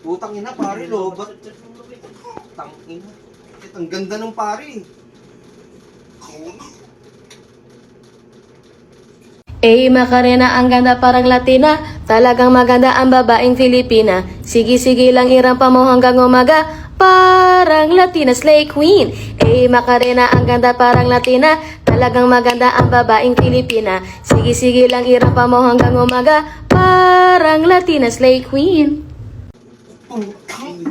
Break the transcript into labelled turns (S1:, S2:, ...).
S1: Putang ina, pare, lobat. Tangina. Ang ganda ng pare.
S2: Macarena, ang ganda parang Latina. Talagang maganda ang babaeng Filipina. Sige-sige lang irampa mo hanggang umaga. Parang Latina slay queen. Macarena, ang ganda parang Latina. Talagang maganda ang babaeng Filipina. Sige-sige lang irampa mo hanggang umaga. Parang Latina slay queen.
S1: Putang